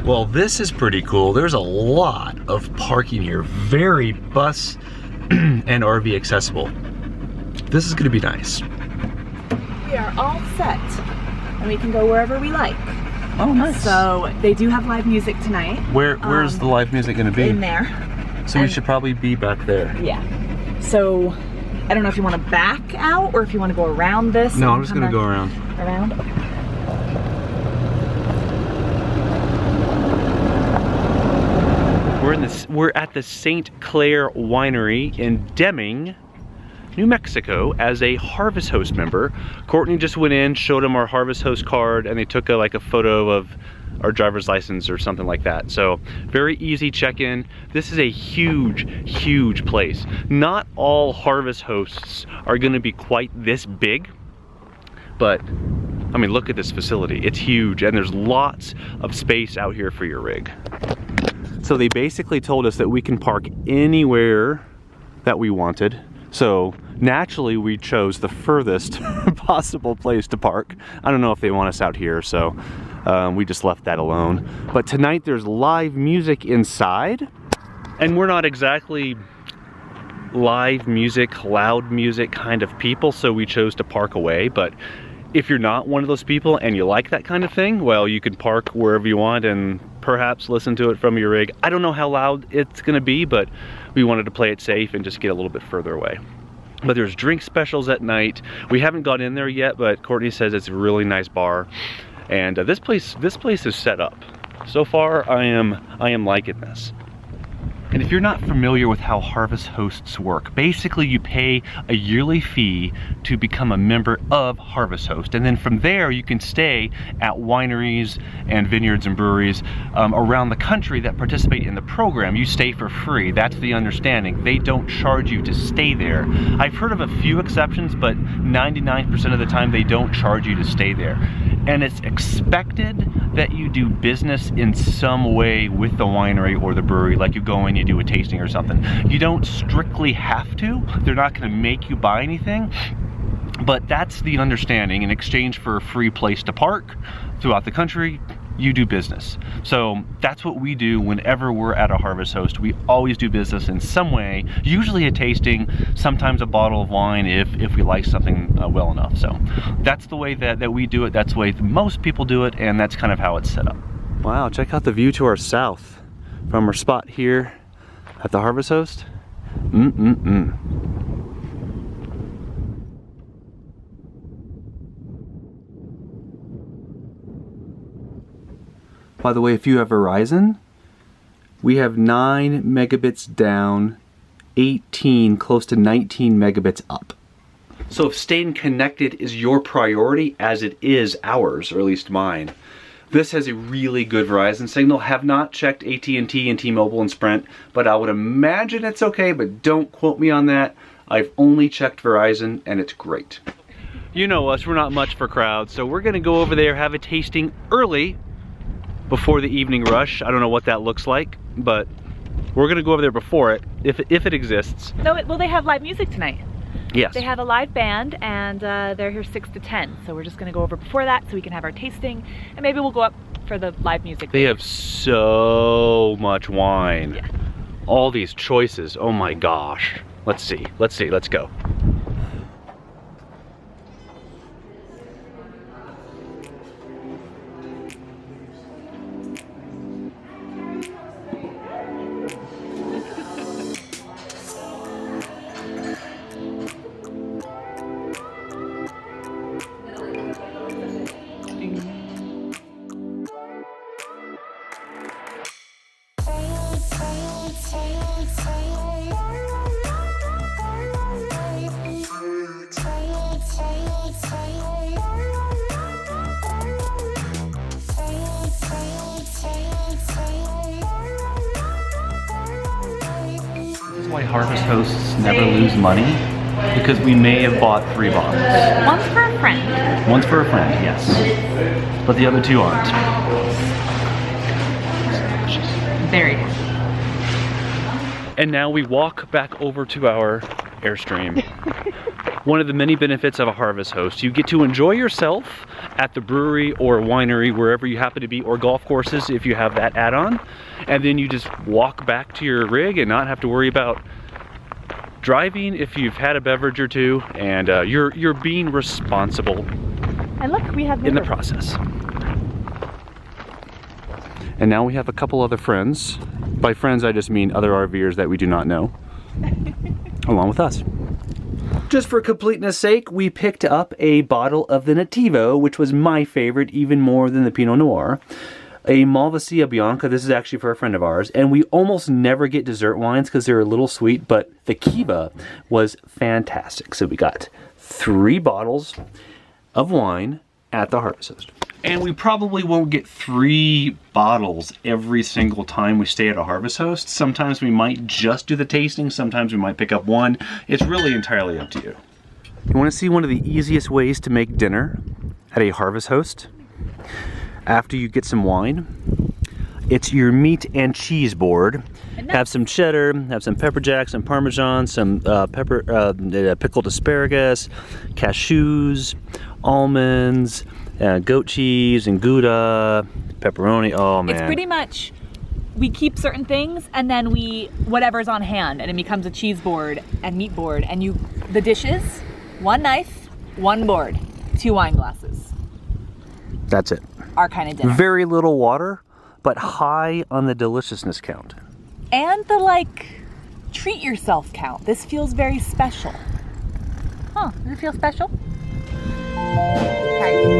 Well, this is pretty cool. There's a lot of parking here. Very bus and RV accessible. This is gonna be nice. We are all set and we can go wherever we like. Oh, nice. So they do have live music tonight. Where's the live music gonna be? In there. So we should probably be back there. Yeah. So I don't know if you want to back out or if you want to go around this. No, I'm just gonna go around. Around? Okay. We're at the St. Clair Winery in Deming, New Mexico, as a Harvest Host member. Courtney just went in, showed them our Harvest Host card, and they took like a photo of our driver's license or something like that. So very easy check-in. This is a huge, huge place. Not all Harvest Hosts are gonna be quite this big, but I mean, look at this facility. It's huge, and there's lots of space out here for your rig. So they basically told us that we can park anywhere that we wanted. So naturally we chose the furthest possible place to park. I don't know if they want us out here, so we just left that alone. But tonight there's live music inside, and we're not exactly live music, loud music kind of people, so we chose to park away. But if you're not one of those people and you like that kind of thing, well, you can park wherever you want and perhaps listen to it from your rig. I don't know how loud it's gonna be, but we wanted to play it safe and just get a little bit further away. But there's drink specials at night. We haven't got in there yet, but Courtney says it's a really nice bar. And this place is set up. So far, I am liking this. And if you're not familiar with how Harvest Hosts work, basically you pay a yearly fee to become a member of Harvest Host, and then from there you can stay at wineries and vineyards and breweries around the country that participate in the program. You stay for free. That's the understanding. They don't charge you to stay there. I've heard of a few exceptions, but 99% of the time they don't charge you to stay there. And it's expected that you do business in some way with the winery or the brewery, like you go in, you do a tasting or something. You don't strictly have to. They're not going to make you buy anything, but that's the understanding. In exchange for a free place to park throughout the country, you do business. So that's what we do whenever we're at a Harvest Host. We always do business in some way, usually a tasting, sometimes a bottle of wine if we like something well enough. So that's the way that we do it. That's the way most people do it, and that's kind of how it's set up. Wow, check out the view to our south from our spot here at the Harvest Host. By the way, if you have Verizon, we have 9 megabits down, 18, close to 19 megabits up. So if staying connected is your priority, as it is ours, or at least mine, this has a really good Verizon signal. Have not checked AT&T and T-Mobile and Sprint, but I would imagine it's okay, but don't quote me on that. I've only checked Verizon, and it's great. You know us, we're not much for crowds, so we're gonna go over there, have a tasting early, before the evening rush. I don't know what that looks like, but we're gonna go over there before it, if it exists. No, well, they have live music tonight. Yes. They have a live band, and they're here 6 to 10. So we're just gonna go over before that so we can have our tasting, and maybe we'll go up for the live music. They have so much wine. Yeah. All these choices, oh my gosh. Let's see, let's go. Why Harvest Hosts never lose money, because we may have bought 3 bottles. One's for a friend. One's for a friend, yes. But the other 2 aren't. Very good. And now we walk back over to our Airstream. One of the many benefits of a harvest host, you get to enjoy yourself at the brewery or winery, wherever you happen to be, or golf courses if you have that add-on, and then you just walk back to your rig and not have to worry about driving if you've had a beverage or two, and you're being responsible. And look, we have in the process. And now we have a couple other friends. By friends, I just mean other RVers that we do not know, along with us. Just for completeness sake, we picked up a bottle of the Nativo, which was my favorite, even more than the Pinot Noir. A Malvasia Bianca, this is actually for a friend of ours, and we almost never get dessert wines because they're a little sweet, but the Kiva was fantastic. So we got 3 bottles of wine at the Harvest Host. And we probably won't get 3 bottles every single time we stay at a Harvest Host. Sometimes we might just do the tasting, sometimes we might pick up 1. It's really entirely up to you. You want to see one of the easiest ways to make dinner at a Harvest Host? After you get some wine, it's your meat and cheese board. Have some cheddar, have some pepper jack, some Parmesan, some pickled asparagus, cashews, almonds, goat cheese and Gouda, pepperoni. Oh man. It's pretty much, we keep certain things and then whatever's on hand, and it becomes a cheese board and meat board, and the dishes, 1 knife, 1 board, 2 wine glasses. That's it. Our kind of dinner. Very little water, but high on the deliciousness count. And the treat yourself count. This feels very special. Huh, does it feel special? Okay.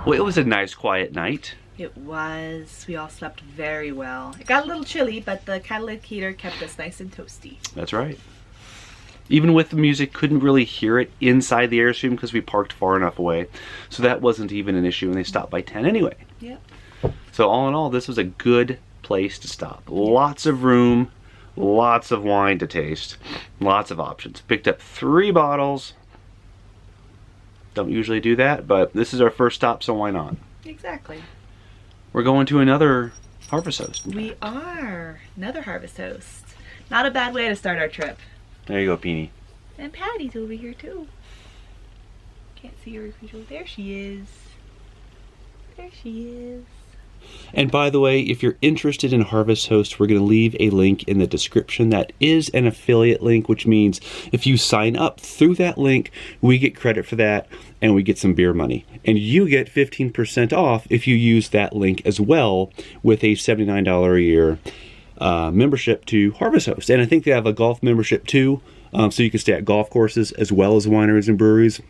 Well, it was a nice quiet night. It was. We all slept very well. It got a little chilly, but the catalytic heater kept us nice and toasty. That's right. Even with the music, couldn't really hear it inside the Airstream because we parked far enough away. So that wasn't even an issue, and they stopped by 10 anyway. Yep. So all in all, this was a good place to stop. Lots of room, lots of wine to taste, lots of options. Picked up 3 bottles. Don't usually do that, but this is our first stop, so why not? Exactly. We're going to another Harvest Host. We are. Another Harvest Host. Not a bad way to start our trip. There you go, Peony. And Patty's over here too. Can't see her. There she is. There she is. And by the way, if you're interested in Harvest Host, we're going to leave a link in the description. That is an affiliate link, which means if you sign up through that link, we get credit for that and we get some beer money. And you get 15% off if you use that link as well with a $79 a year membership to Harvest Host. And I think they have a golf membership too, so you can stay at golf courses as well as wineries and breweries.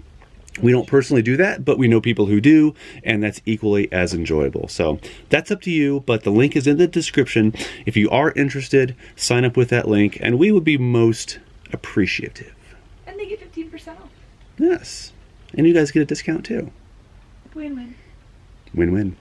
We don't personally do that, but we know people who do, and that's equally as enjoyable. So that's up to you, but the link is in the description. If you are interested, sign up with that link, and we would be most appreciative. And they get 15% off. Yes. And you guys get a discount too. Win-win. Win-win.